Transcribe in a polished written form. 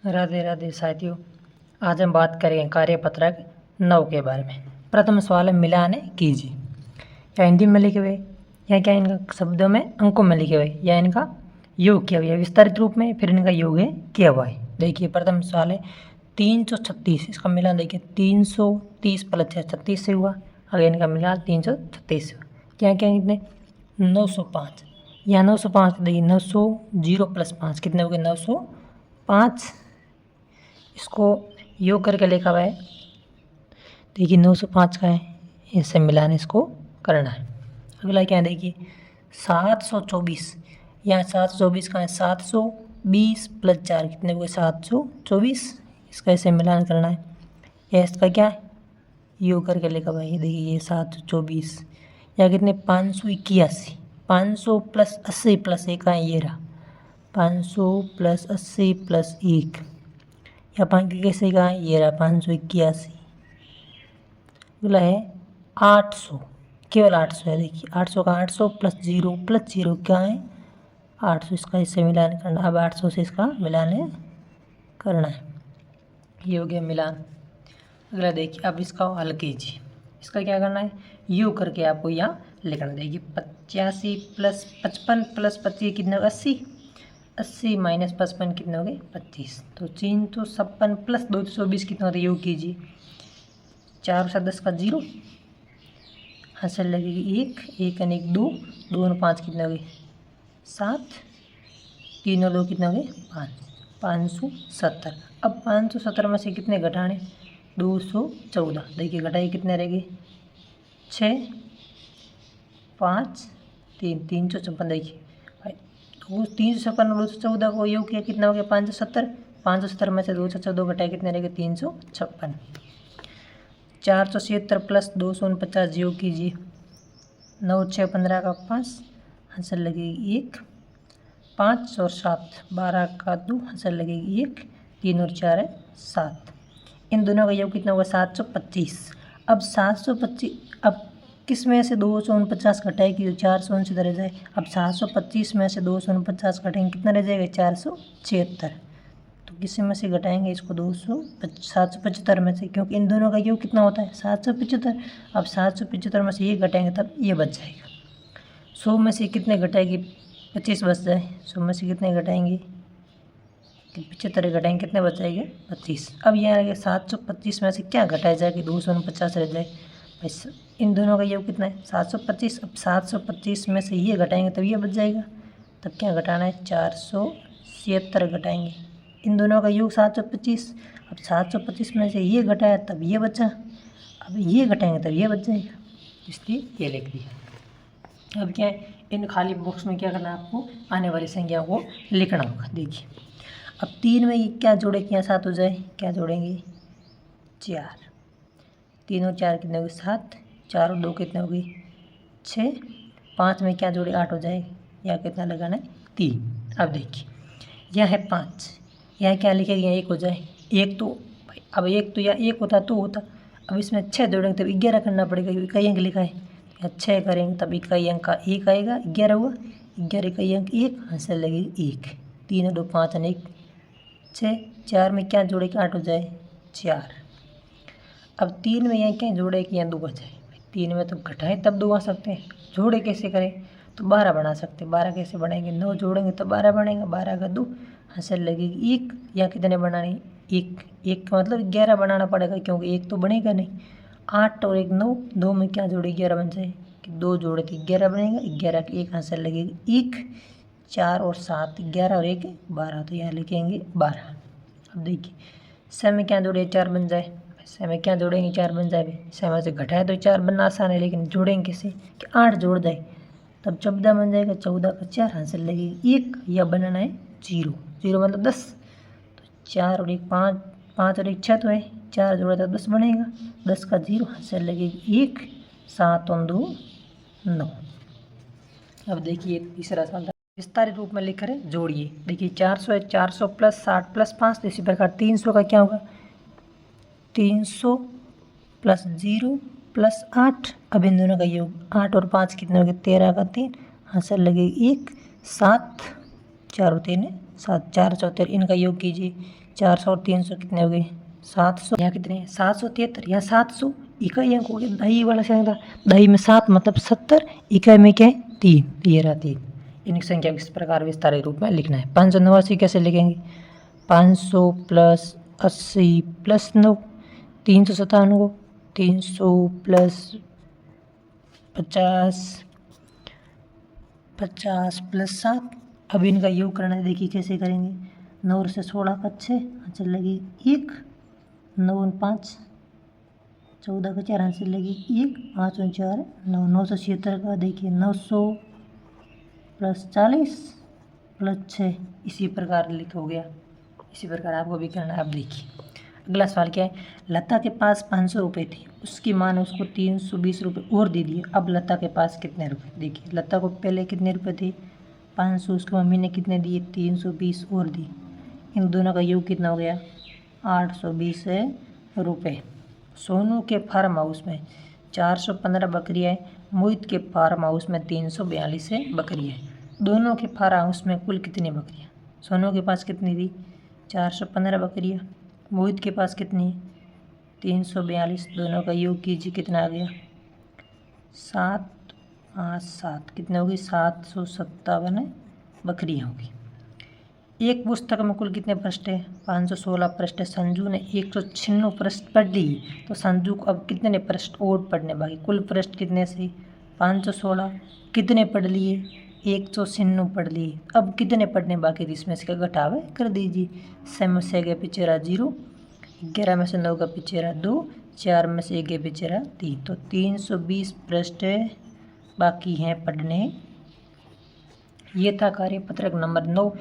राधे राधे साथियों। आज हम बात करेंगे कार्यपत्रक 9 के बारे में। प्रथम सवाल है मिलान कीजिए। या हिंदी में लिखे हुए या क्या इनका शब्दों में अंकों में लिखे हुए या इनका योग किया हुआ है विस्तारित रूप में, फिर इनका योग है किया हुआ है। देखिए प्रथम सवाल है 336, इसका मिलान देखिए 330 प्लस 36 से हुआ। अगर इनका मिलान 336 से हुआ। क्या क्या कितने 905, या 905 देखिए 900 जीरो प्लस 5 कितने हो गए 905। इसको योग करके लिखा हुआ है। देखिए 905 का है, इससे मिलान इसको करना है। अगला क्या है देखिए 724, यहाँ 724 का है 720 प्लस 4 कितने हुए 724। इसका ऐसे मिलान करना है। या इसका क्या है योग करके लिखा हुआ है। देखिए ये 724 या कितने 581, 500 प्लस 80 प्लस 1 का है ये रहा 500 प्लस 80 प्लस 1 या 5 कैसे का है ये रहा 581। अगला है 800, केवल 800 है। देखिए 800 का 800 प्लस 0 क्या है 800। इसका इससे मिलान करना। अब 800 से इसका मिलान करना है। ये हो गया मिलान। अगला देखिए अब इसका हल कीजिए। इसका क्या करना है योग करके आपको यहाँ लिखना। देखिए 85 प्लस 55 प्लस 25 कितने 80, 80 माइनस 55 कितने हो गए 25। तो 356 प्लस 220 कितना होता है योग कीजिए। 4 से 10 का 0, हासिल लगेगी 1, 1 और 1 2, 2 और 5 कितने हो गए 7, 3 और 2 कितने हो गए 5, 570। अब 570 में से कितने घटाने 214। देखिए घटाइए कितने रह गए 6, 5, 3, 356। देखिए तो 356 और 214 को योग किया कितना हो गया 570। 570 में से 214 घटाए कितने रह गए 356। 476 प्लस 249 योग कीजिए। 9 6 15 का 5, हासिल लगेगी 1, 5 और 7 12 का 2, हासिल लगेगी 1, 3 और 4 है 7। इन दोनों का योग कितना होगा 725। अब 725 अब किस में से 249 घटाए कि जो 469 रह जाए। अब 725 में से 249 घटाएंगे कितना रह जाएगा 476। तो किसी में से घटाएंगे इसको 775 में से, क्योंकि इन दोनों का योग कितना होता है 775। अब 775 में से ये घटाएंगे तब ये बच जाएगा। 100 में से कितने घटाएंगे 25 बच जाए। 100 में से कितने घटाएंगे 75 घटाएंगे कितने बच जाएंगे 25। अब यहाँ आ गया 725 में से क्या घटाया जाए कि 249 रह जाए। भाई इन दोनों का योग कितना है 725। अब 725 में से ये घटाएंगे तब ये बच जाएगा। तब क्या घटाना है 476 घटाएंगे। इन दोनों का योग 725। अब 725 में से ये घटाया तब ये बचा। अब ये घटाएंगे तब ये बच जाएगा, इसलिए ये लिख दिया। अब क्या है इन खाली बॉक्स में क्या करना है आपको आने वाली संख्या को लिखना होगा। देखिए अब 3 में ये क्या जोड़े कि यहाँ 7 हो जाए, क्या जोड़ेंगे 4, 3 और 4 कितने हो गए 7, 4 और 2 कितने हो गई 6, 5 में क्या जोड़े 8 हो जाए। यहाँ कितना लगाना है 3। अब देखिए यह है 5, यहाँ क्या लिखेगा यहाँ 1 हो जाए। 1 तो भाई अब 1 तो यहाँ 1 होता तो होता। अब इसमें 6 जोड़ेंगे तब 11 करना पड़ेगा क्योंकि इकाई अंक लिखा है। यहाँ 6 करेंगे तब इकाई अंक का 1 आएगा, 11 हुआ। 11 इकाई अंक 1, हासिल लगेगी 1, 3 और 2 5 और 1 6, 4 में क्या जोड़े कि 8 हो जाए 4। अब 3 में यहाँ क्या जोड़े कि यहाँ 2 आ जाए। 3 में तो घटाएं तब 2 आ सकते हैं, जोड़े कैसे करें तो 12 बना सकते हैं। 12 कैसे बनाएंगे 9 जोड़ेंगे तो 12 बनेगा, 12 का 2, हासिल लगेगी 1। या कितने बनाने 1, 1 का मतलब 11 बनाना पड़ेगा क्योंकि 1 तो बनेगा नहीं। 8 और 1 9, 2 में क्या जोड़े 11 बन जाए कि 2 जोड़े तो 11 बनेगा। 11 का 1 हासिल लगेगी 1, 4 और 7 11 और 1 12, तो यहाँ लिखेंगे 12। अब देखिए 6 में क्या जोड़े 4 बन जाए। 6 में क्या जोड़ेंगे 4 बन जाए। 6 में से घटाए तो 4 बनना आसान है, लेकिन जोड़ेंगे कैसे कि 8 जोड़ जाए तब 14 बन जाएगा। 14 का 4 हासिल लगेगी 1, या बनाना है 0, 0 मतलब 10। तो 4 और 1 5, 5 और 1 6 तो है, 4 जोड़ा तो 10 बनेगा। 10 का 0 हासिल लगेगी 1, 7 और 2 9। अब देखिए तीसरा सवाल विस्तारित रूप में लिख कर जोड़िए। देखिए 400 है, 400 प्लस 60 प्लस 5, तो इसी प्रकार 300 का क्या होगा 300 प्लस 0 प्लस 8। अब इन दोनों का योग 8 और 5 कितने हो गए 13 का 3, हासिल लगेगी 1, 7, 4 और 3 7, 4 चौथे इनका योग कीजिए। 400 और 300 कितने हो गए 700। यहाँ कितने हैं 773, यहाँ 700 इकाई अंक हो गया। दही वाला संख्या दही में 7 मतलब 70, इकाई में क्या है 3, ये रहा 3। इन संख्या को इस प्रकार विस्तारित रूप में लिखना है। 589 कैसे लिखेंगे 500 प्लस 80 प्लस 9 397, 300 प्लस 50 प्लस 7। अब इनका योग करना है, देखिए कैसे करेंगे। 9 से 16 का 6 आंसर लगे 1, 9 और 5 14 का 4 आंसर लगे 1, 5 और 4 9, 976 का देखिए 900 प्लस 40 प्लस 6, इसी प्रकार लिख हो गया। इसी प्रकार आपको भी करना है। अब देखिए अगला सवाल क्या है। लता के पास 500 रुपये थे, उसकी माँ ने उसको 320 रुपये और दे दिए। अब लता के पास कितने रुपये, देखिए लता को पहले कितने रुपये थे 500, उसकी मम्मी ने कितने दिए 320 और दिए। इन दोनों का योग कितना हो गया 820 रुपये। सोनू के फार्म हाउस में 415 बकरियाँ हैं, मोहित के फार्म हाउस में 342 बकरियाँ हैं। दोनों के फार्म हाउस में कुल कितनी बकरियाँ। सोनू के पास कितनी थी 415 बकरियाँ, मोहित के पास कितनी 342। दोनों का योग कीजिए कितना आ गया 7 5 7 कितने होगी 757 बकरियाँ होगी। एक पुस्तक में कुल कितने पृष्ठ है 516 पृष्ठ है। संजू ने 196 पृष्ठ पढ़ ली, तो संजू को अब कितने पृष्ठ और पढ़ने बाकी। कुल पृष्ठ कितने से 516, कितने पढ़ लिए 196 पढ़ लिए। अब कितने पढ़ने बाकी, इसमें से घटावे कर दीजिए। 6 में से गए पीछे रहा 0, 11 में से 9 का पीछे रहा 2, 4 में से 1 के पीछे रहा 3, तो 320 पृष्ठ बाकी हैं पढ़ने। ये था कार्य पत्रक नंबर 9।